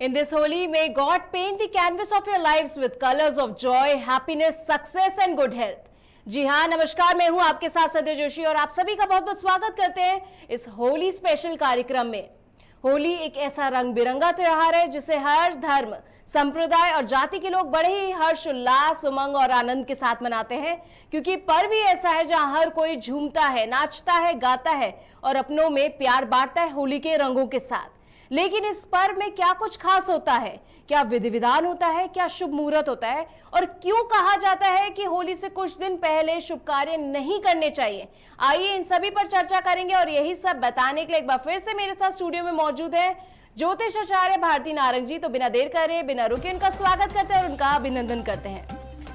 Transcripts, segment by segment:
In this Holi, may God paint the canvas of your lives with colors of joy, happiness, success and good health. जी हाँ, नमस्कार। मैं हूँ आपके साथ सदे जोशी और आप सभी का बहुत बहुत स्वागत करते हैं इस होली स्पेशल कार्यक्रम में। होली एक ऐसा रंग बिरंगा त्योहार है जिसे हर धर्म, संप्रदाय और जाति के लोग बड़े ही हर्ष उल्लास, उमंग और आनंद के साथ मनाते हैं, क्योंकि पर्व ही ऐसा है जहां हर कोई झूमता है, नाचता है, गाता है और अपनों में प्यार बांटता है होली के रंगों के साथ। लेकिन इस पर्व में क्या कुछ खास होता है, क्या विधि विधान होता है, क्या शुभ मुहूर्त होता है और क्यों कहा जाता है कि होली से कुछ दिन पहले शुभ कार्य नहीं करने चाहिए। आइए इन सभी पर चर्चा करेंगे और यही सब बताने के लिए एक बार फिर से मेरे साथ स्टूडियो में मौजूद है ज्योतिष आचार्य भारती नारंग जी। तो बिना देर करे, बिना रुके उनका स्वागत करते हैं और उनका अभिनंदन करते हैं।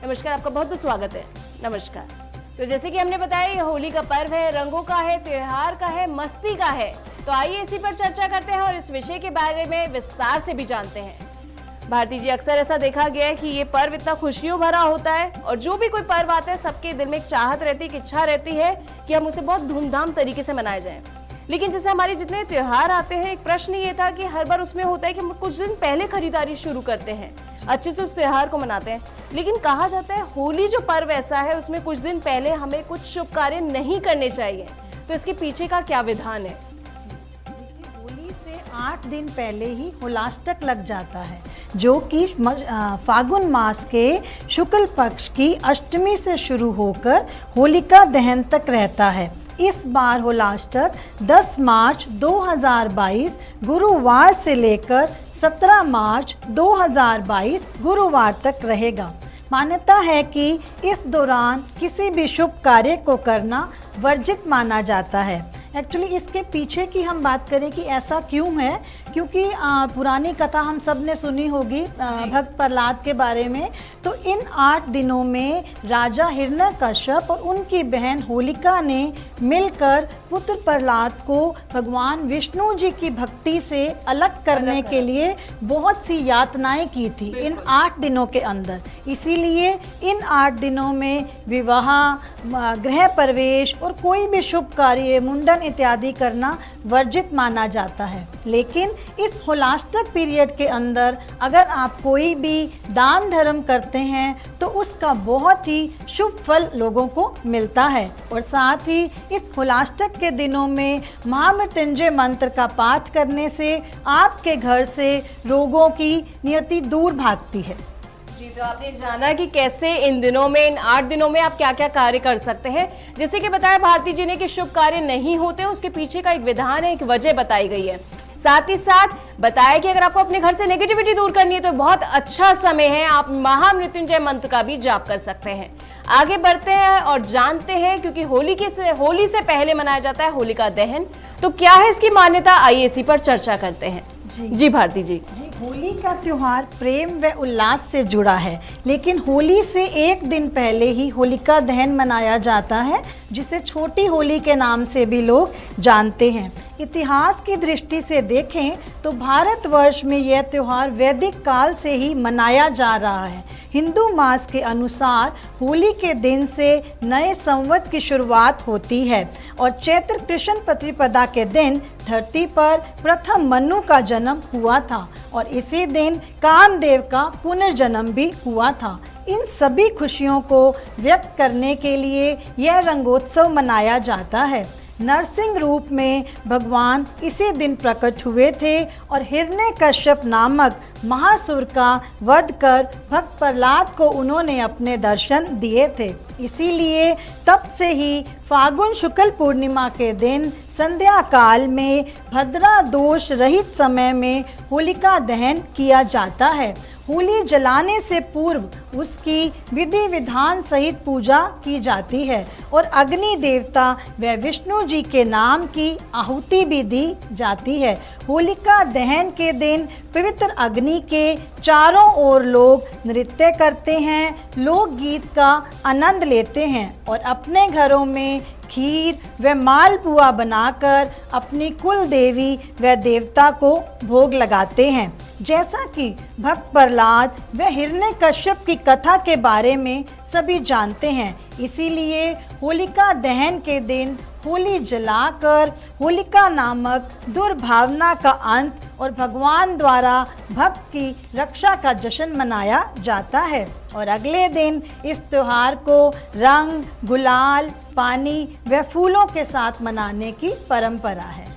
नमस्कार, आपका बहुत बहुत स्वागत है। नमस्कार। तो जैसे कि हमने बताया, ये होली का पर्व है, रंगों का है, त्योहार का है, मस्ती का है। तो आइए इसी पर चर्चा करते हैं और इस विषय के बारे में विस्तार से भी जानते हैं। भारती जी, अक्सर ऐसा देखा गया है कि ये पर्व इतना खुशियों भरा होता है और जो भी कोई पर्व आता है सबके दिल में एक चाहत रहती है, एक इच्छा रहती है कि हम उसे बहुत धूमधाम तरीके से मनाए जाएं। लेकिन जैसे हमारे जितने त्योहार आते हैं, एक प्रश्न ये था कि हर बार उसमें होता है कि हम कुछ दिन पहले खरीदारी शुरू करते हैं, अच्छे से उस त्योहार को मनाते हैं। लेकिन कहा जाता है होली जो पर्व ऐसा है उसमें कुछ दिन पहले हमें कुछ शुभ कार्य नहीं करने चाहिए। तो इसके पीछे का क्या विधान है? 8 दिन पहले ही होलाष्टक लग जाता है, जो कि फागुन मास के शुक्ल पक्ष की अष्टमी से शुरू होकर होलिका दहन तक रहता है। इस बार होलाष्टक 10 मार्च 2022 गुरुवार से लेकर 17 मार्च 2022 गुरुवार तक रहेगा। मान्यता है कि इस दौरान किसी भी शुभ कार्य को करना वर्जित माना जाता है। एक्चुअली इसके पीछे की हम बात करें कि ऐसा क्यों है, क्योंकि पुरानी कथा हम सब ने सुनी होगी भक्त प्रहलाद के बारे में। तो इन 8 दिनों में राजा हिरण्यकश्यप और उनकी बहन होलिका ने मिलकर पुत्र प्रहलाद को भगवान विष्णु जी की भक्ति से अलग करने के लिए बहुत सी यातनाएं की थी इन 8 दिनों के अंदर। इसीलिए इन 8 दिनों में विवाह, गृह प्रवेश और कोई भी शुभ कार्य, मुंडन इत्यादि करना वर्जित माना जाता है। लेकिन इस होलाष्टक पीरियड के अंदर अगर आप कोई भी दान धर्म करते हैं तो उसका बहुत ही शुभ फल लोगों को मिलता है। और साथ ही इस होलाष्टक के दिनों में महामृत्युंजय मंत्र का पाठ करने से आपके घर से रोगों की नियति दूर भागती है। जी, तो आपने जाना कि कैसे इन दिनों में, इन 8 दिनों में आप क्या क्या कार्य कर सकते हैं। जैसे कि बताया भारती जी ने कि शुभ कार्य नहीं होते, उसके पीछे का एक विधान है, एक वजह बताई गई है। साथ ही साथ बताया कि अगर आपको अपने घर से नेगेटिविटी दूर करनी है तो बहुत अच्छा समय है, आप महामृत्युंजय मंत्र का भी जाप कर सकते हैं। आगे बढ़ते हैं और जानते हैं, क्योंकि होली से पहले मनाया जाता है होलिका दहन। तो क्या है इसकी मान्यता, आइए इसी पर चर्चा करते हैं। जी भारती जी। होली का त्योहार प्रेम व उल्लास से जुड़ा है, लेकिन होली से एक दिन पहले ही होलिका दहन मनाया जाता है, जिसे छोटी होली के नाम से भी लोग जानते हैं। इतिहास की दृष्टि से देखें तो भारतवर्ष में यह त्योहार वैदिक काल से ही मनाया जा रहा है। हिंदू मास के अनुसार होली के दिन से नए संवत की शुरुआत होती है और चैत्र कृष्ण प्रतिपदा के दिन धरती पर प्रथम मनु का जन्म हुआ था और इसी दिन कामदेव का पुनर्जन्म भी हुआ था। इन सभी खुशियों को व्यक्त करने के लिए यह रंगोत्सव मनाया जाता है। नरसिंह रूप में भगवान इसी दिन प्रकट हुए थे और हिरण्यकश्यप नामक महासुर का वध कर भक्त प्रहलाद को उन्होंने अपने दर्शन दिए थे। इसीलिए तब से ही फागुन शुक्ल पूर्णिमा के दिन संध्या काल में भद्रा दोष रहित समय में होलिका दहन किया जाता है। होली जलाने से पूर्व उसकी विधि विधान सहित पूजा की जाती है और अग्नि देवता व विष्णु जी के नाम की आहुति भी दी जाती है। होलिका दहन के दिन पवित्र अग्नि के चारों ओर लोग नृत्य करते हैं, लोकगीत का आनंद लेते हैं और अपने घरों में खीर व मालपुआ बनाकर अपनी कुल देवी व देवता को भोग लगाते हैं। जैसा कि भक्त प्रहलाद व हिरण्यकश्यप की कथा के बारे में सभी जानते हैं, इसीलिए होलिका दहन के दिन होली जलाकर होलिका नामक दुर्भावना का अंत और भगवान द्वारा भक्त की रक्षा का जश्न मनाया जाता है। और अगले दिन इस त्योहार को रंग, गुलाल, पानी व फूलों के साथ मनाने की परंपरा है।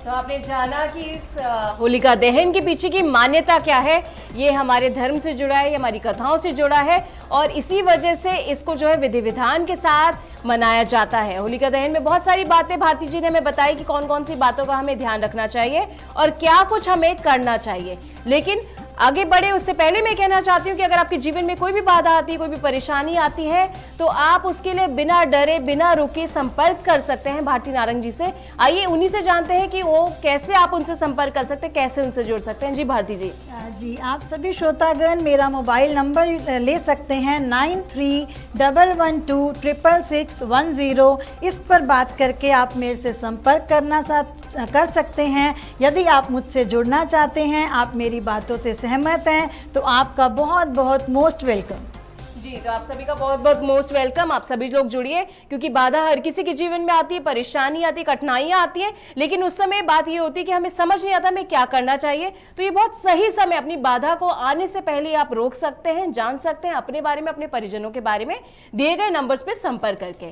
तो आपने जाना कि इस होलिका दहन के पीछे की मान्यता क्या है। ये हमारे धर्म से जुड़ा है, ये हमारी कथाओं से जुड़ा है और इसी वजह से इसको जो है विधि विधान के साथ मनाया जाता है। होलिका दहन में बहुत सारी बातें भारती जी ने हमें बताई कि कौन कौन सी बातों का हमें ध्यान रखना चाहिए और क्या कुछ हमें करना चाहिए। लेकिन आगे बढ़े उससे पहले मैं कहना चाहती हूँ कि अगर आपके जीवन में कोई भी बाधा आती है, कोई भी परेशानी आती है, तो आप उसके लिए बिना डरे, बिना रुके संपर्क कर सकते हैं भारती नारंग जी से। आइए उन्हीं से जानते हैं कि वो कैसे आप उनसे संपर्क कर सकते हैं, कैसे उनसे जुड़ सकते हैं। जी भारती जी। जी, आप सभी श्रोतागण मेरा मोबाइल नंबर ले सकते हैं 9311266610। इस पर बात करके आप मेरे से संपर्क कर सकते हैं। यदि आप मुझसे जुड़ना चाहते हैं, आप मेरी बातों से सहमत हैं, तो आपका बहुत बहुत मोस्ट वेलकम। जी, तो आप सभी का बहुत बहुत मोस्ट वेलकम। आप सभी लोग जुड़िए, क्योंकि बाधा हर किसी के जीवन में आती है, परेशानी आती है, कठिनाइयां आती हैं, लेकिन उस समय बात ये होती है कि हमें समझ नहीं आता हमें क्या करना चाहिए। तो ये बहुत सही समय, अपनी बाधा को आने से पहले आप रोक सकते हैं, जान सकते हैं अपने बारे में, अपने परिजनों के बारे में दिए गए नंबर्स पे संपर्क करके।